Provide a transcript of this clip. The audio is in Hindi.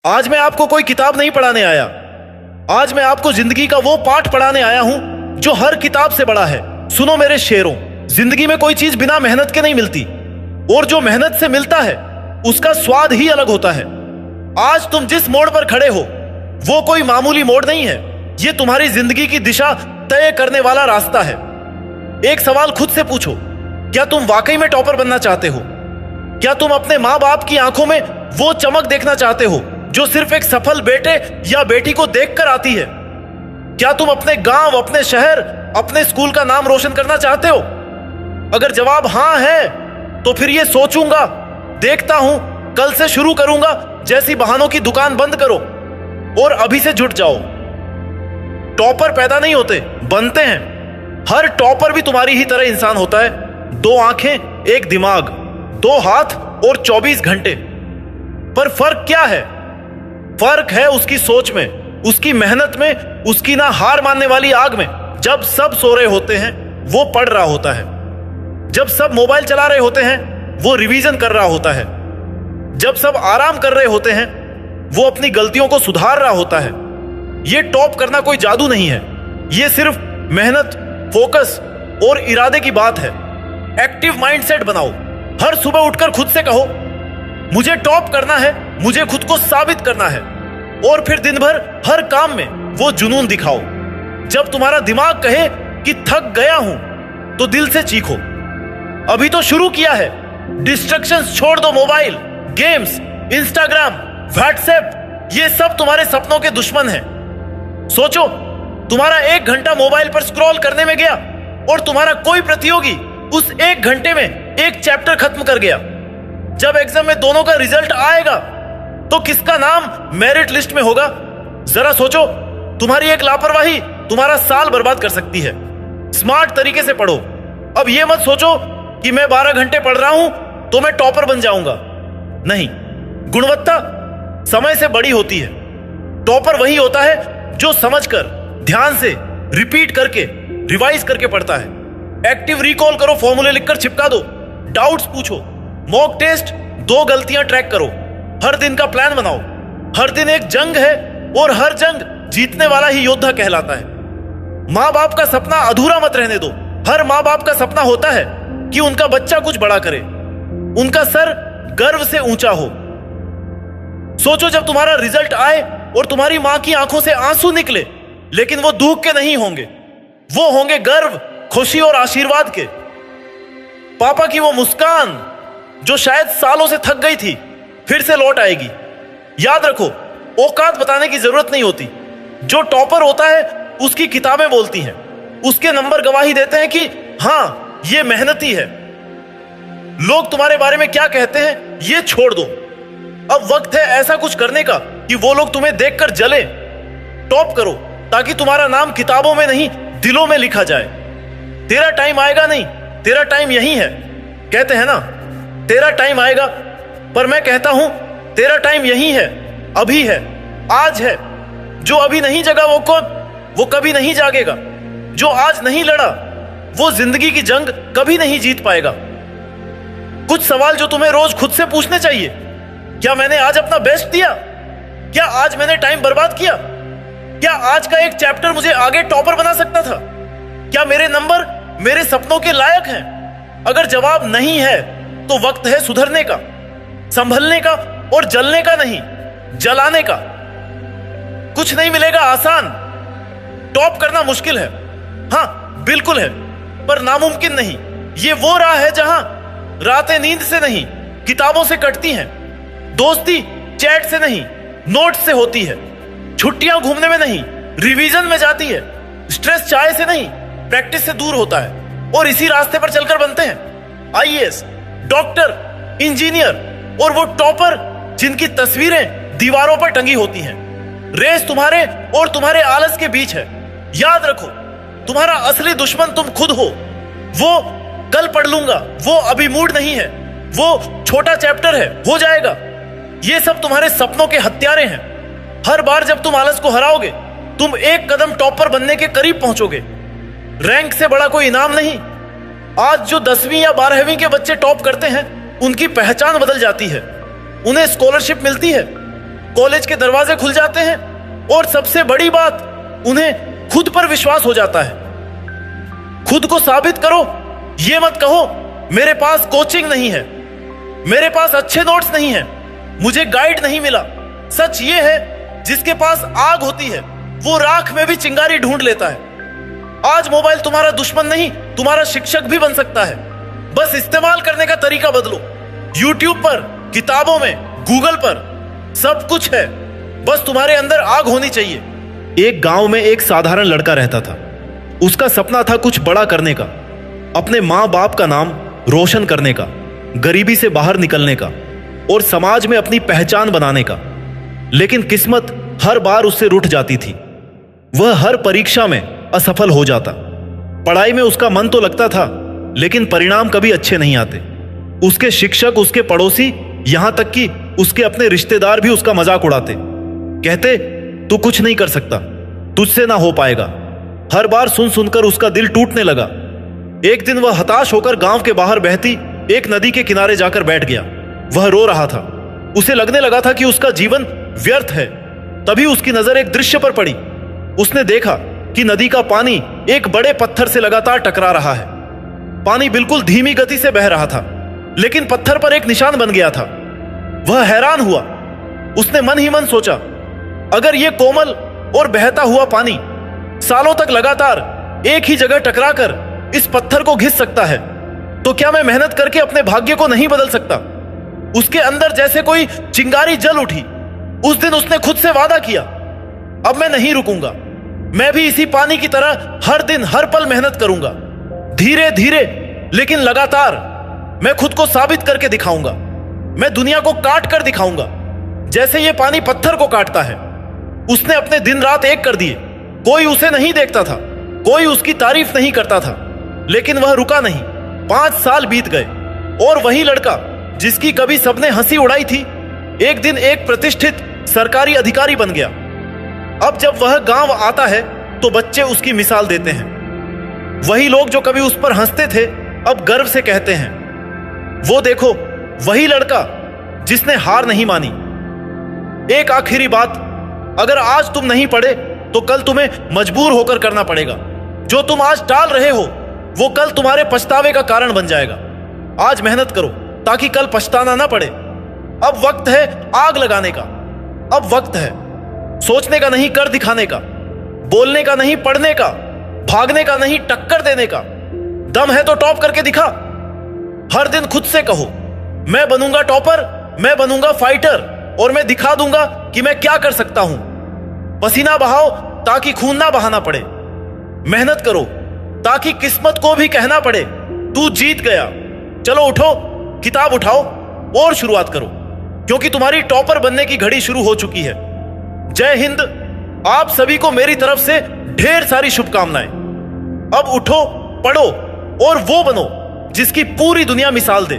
आज मैं आपको कोई किताब नहीं पढ़ाने आया। आज मैं आपको जिंदगी का वो पाठ पढ़ाने आया हूं जो हर किताब से बड़ा है। सुनो मेरे शेरों, जिंदगी में कोई चीज बिना मेहनत के नहीं मिलती, और जो मेहनत से मिलता है उसका स्वाद ही अलग होता है। आज तुम जिस मोड़ पर खड़े हो वो कोई मामूली मोड़ नहीं है, ये तुम्हारी जिंदगी की दिशा तय करने वाला रास्ता है। एक सवाल खुद से पूछो, क्या तुम वाकई में टॉपर बनना चाहते हो? क्या तुम अपने माँ बाप की आंखों में वो चमक देखना चाहते हो जो सिर्फ एक सफल बेटे या बेटी को देखकर आती है? क्या तुम अपने गांव, अपने शहर, अपने स्कूल का नाम रोशन करना चाहते हो? अगर जवाब हां है तो फिर ये सोचूंगा, देखता हूं, कल से शुरू करूंगा जैसी बहानों की दुकान बंद करो और अभी से जुट जाओ। टॉपर पैदा नहीं होते, बनते हैं। हर टॉपर भी तुम्हारी ही तरह इंसान होता है। 2 आंखें, एक दिमाग, 2 हाथ और 24 घंटे। पर फर्क क्या है? फर्क है उसकी सोच में, उसकी मेहनत में, उसकी ना हार मानने वाली आग में। जब सब सो रहे होते हैं वो पढ़ रहा होता है। जब सब मोबाइल चला रहे होते हैं वो रिवीजन कर रहा होता है। जब सब आराम कर रहे होते हैं वो अपनी गलतियों को सुधार रहा होता है। ये टॉप करना कोई जादू नहीं है, ये सिर्फ मेहनत, फोकस और इरादे की बात है। एक्टिव माइंडसेट बनाओ। हर सुबह उठकर खुद से कहो, मुझे टॉप करना है, मुझे खुद को साबित करना है। और फिर दिन भर हर काम में वो जुनून दिखाओ। जब तुम्हारा दिमाग कहे कि थक गया हूं तो दिल से चीखो, अभी तो शुरू किया है। डिस्ट्रैक्शंस छोड़ दो। मोबाइल, गेम्स, इंस्टाग्राम, व्हाट्सएप, ये सब तुम्हारे सपनों के दुश्मन हैं। सोचो, तुम्हारा 1 घंटा मोबाइल पर स्क्रॉल करने में गया और तुम्हारा कोई प्रतियोगी उस 1 घंटे में एक चैप्टर खत्म कर गया। जब एग्जाम में दोनों का रिजल्ट आएगा तो किसका नाम मेरिट लिस्ट में होगा? जरा सोचो, तुम्हारी एक लापरवाही तुम्हारा साल बर्बाद कर सकती है। स्मार्ट तरीके से पढ़ो। अब यह मत सोचो कि मैं 12 घंटे पढ़ रहा हूं तो मैं टॉपर बन जाऊंगा। नहीं, गुणवत्ता समय से बड़ी होती है। टॉपर वही होता है जो समझकर, ध्यान से, रिपीट करके, रिवाइज करके पढ़ता है। एक्टिव रिकॉल करो, फॉर्मूले लिखकर चिपका दो, डाउट्स पूछो, मॉक टेस्ट, 2 गलतियां ट्रैक करो। हर दिन का प्लान बनाओ। हर दिन एक जंग है और हर जंग जीतने वाला ही योद्धा कहलाता है। माँ बाप का सपना अधूरा मत रहने दो। हर माँ बाप का सपना होता है कि उनका बच्चा कुछ बड़ा करे, उनका सर गर्व से ऊंचा हो। सोचो, जब तुम्हारा रिजल्ट आए और तुम्हारी मां की आंखों से आंसू निकले, लेकिन वो दुख के नहीं होंगे, वो होंगे गर्व, खुशी और आशीर्वाद के। पापा की वो मुस्कान जो शायद सालों से थक गई थी फिर से लौट आएगी। याद रखो, औकात बताने की जरूरत नहीं होती। जो टॉपर होता है उसकी किताबें बोलती हैं, उसके नंबर गवाही देते हैं कि हां, ये मेहनती है। लोग तुम्हारे बारे में क्या कहते हैं ये छोड़ दो। अब वक्त है ऐसा कुछ करने का कि वो लोग तुम्हें देखकर जले। टॉप करो ताकि तुम्हारा नाम किताबों में नहीं, दिलों में लिखा जाए। तेरा टाइम आएगा नहीं, तेरा टाइम यही है। कहते हैं ना, तेरा टाइम आएगा, पर मैं कहता हूं तेरा टाइम यही है, अभी है, आज है। जो अभी नहीं जगा वो कभी नहीं जागेगा। जो आज नहीं लड़ा वो जिंदगी की जंग कभी नहीं जीत पाएगा। कुछ सवाल जो तुम्हें रोज खुद से पूछने चाहिए। क्या मैंने आज अपना बेस्ट दिया? क्या आज मैंने टाइम बर्बाद किया? क्या आज का एक चैप्टर मुझे आगे टॉपर बना सकता था? क्या मेरे नंबर मेरे सपनों के लायक हैं? अगर जवाब नहीं है तो वक्त है सुधरने का, संभलने का और जलने का नहीं, जलाने का। कुछ नहीं मिलेगा आसान। टॉप करना मुश्किल है, हां बिल्कुल है, पर नामुमकिन नहीं। ये वो राह है जहां रातें नींद से नहीं, किताबों से कटती हैं। दोस्ती चैट से नहीं, नोट से होती है। छुट्टियां घूमने में नहीं, रिवीजन में जाती है। स्ट्रेस चाय से नहीं, प्रैक्टिस से दूर होता है। और इसी रास्ते पर चलकर बनते हैं आईएएस, डॉक्टर, इंजीनियर और वो टॉपर जिनकी तस्वीरें दीवारों पर टंगी होती हैं। रेस तुम्हारे और तुम्हारे आलस के बीच है। याद रखो, तुम्हारा असली दुश्मन तुम खुद हो। वो कल पढ़ लूंगा, वो अभी मूड नहीं है, वो छोटा चैप्टर है, हो जाएगा। ये सब तुम्हारे सपनों के हत्यारे हैं। हर बार जब तुम आलस को हराओगे तुम एक कदम टॉपर बनने के करीब पहुंचोगे। रैंक से बड़ा कोई इनाम नहीं। आज जो 10वीं या 12वीं के बच्चे टॉप करते हैं उनकी पहचान बदल जाती है। उन्हें स्कॉलरशिप मिलती है, कॉलेज के दरवाजे खुल जाते हैं और सबसे बड़ी बात, उन्हें खुद पर विश्वास हो जाता है। खुद को साबित करो, ये मत कहो मेरे पास कोचिंग नहीं है, मेरे पास अच्छे नोट्स नहीं है, मुझे गाइड नहीं मिला। सच ये है, जिसके पास आग होती है वो राख में भी चिंगारी ढूंढ लेता है। आज मोबाइल तुम्हारा दुश्मन नहीं, तुम्हारा शिक्षक भी बन सकता है। बस इस्तेमाल करने का तरीका बदलो। YouTube पर, किताबों में, गूगल पर सब कुछ है, बस तुम्हारे अंदर आग होनी चाहिए। एक गांव में एक साधारण लड़का रहता था। उसका सपना था कुछ बड़ा करने का, अपने माँ बाप का नाम रोशन करने का, गरीबी से बाहर निकलने का और समाज में अपनी पहचान बनाने का। लेकिन किस्मत हर बार उससे रूठ जाती थी। वह हर परीक्षा में असफल हो जाता। पढ़ाई में उसका मन तो लगता था, लेकिन परिणाम कभी अच्छे नहीं आते। उसके शिक्षक, उसके पड़ोसी, यहां तक कि उसके अपने रिश्तेदार भी उसका मजाक उड़ाते। कहते, तू कुछ नहीं कर सकता, तुझसे ना हो पाएगा। हर बार सुन सुनकर उसका दिल टूटने लगा। एक दिन वह हताश होकर गांव के बाहर बहती एक नदी के किनारे जाकर बैठ गया। वह रो रहा था। उसे लगने लगा था कि उसका जीवन व्यर्थ है। तभी उसकी नजर एक दृश्य पर पड़ी। उसने देखा कि नदी का पानी एक बड़े पत्थर से लगातार टकरा रहा है। पानी बिल्कुल धीमी गति से बह रहा था, लेकिन पत्थर पर एक निशान बन गया था। वह हैरान हुआ। उसने मन ही मन सोचा, अगर यह कोमल और बहता हुआ पानी सालों तक लगातार एक ही जगह टकराकर इस पत्थर को घिस सकता है, तो क्या मैं मेहनत करके अपने भाग्य को नहीं बदल सकता? उसके अंदर जैसे कोई चिंगारी जल उठी। उस दिन उसने खुद से वादा किया, अब मैं नहीं रुकूंगा। मैं भी इसी पानी की तरह हर दिन हर पल मेहनत करूंगा। धीरे धीरे लेकिन लगातार मैं खुद को साबित करके दिखाऊंगा। मैं दुनिया को काट कर दिखाऊंगा, जैसे ये पानी पत्थर को काटता है। उसने अपने दिन रात एक कर दिए। कोई उसे नहीं देखता था, कोई उसकी तारीफ नहीं करता था, लेकिन वह रुका नहीं। 5 साल बीत गए और वही लड़का जिसकी कभी सबने हंसी उड़ाई थी, एक दिन एक प्रतिष्ठित सरकारी अधिकारी बन गया। अब जब वह गांव आता है तो बच्चे उसकी मिसाल देते हैं। वही लोग जो कभी उस पर हंसते थे अब गर्व से कहते हैं, वो देखो वही लड़का जिसने हार नहीं मानी। एक आखिरी बात, अगर आज तुम नहीं पढ़े तो कल तुम्हें मजबूर होकर करना पड़ेगा। जो तुम आज टाल रहे हो वो कल तुम्हारे पछतावे का कारण बन जाएगा। आज मेहनत करो ताकि कल पछताना ना पड़े। अब वक्त है आग लगाने का। अब वक्त है सोचने का नहीं, कर दिखाने का। बोलने का नहीं, पढ़ने का। भागने का नहीं, टक्कर देने का। दम है तो टॉप करके दिखा। हर दिन खुद से कहो, मैं बनूंगा टॉपर, मैं बनूंगा फाइटर और मैं दिखा दूंगा कि मैं क्या कर सकता हूं। पसीना बहाओ ताकि खून ना बहाना पड़े। मेहनत करो ताकि किस्मत को भी कहना पड़े, तू जीत गया। चलो उठो, किताब उठाओ और शुरुआत करो, क्योंकि तुम्हारी टॉपर बनने की घड़ी शुरू हो चुकी है। जय हिंद। आप सभी को मेरी तरफ से ढेर सारी शुभकामनाएं। अब उठो, पढ़ो और वो बनो जिसकी पूरी दुनिया मिसाल दे।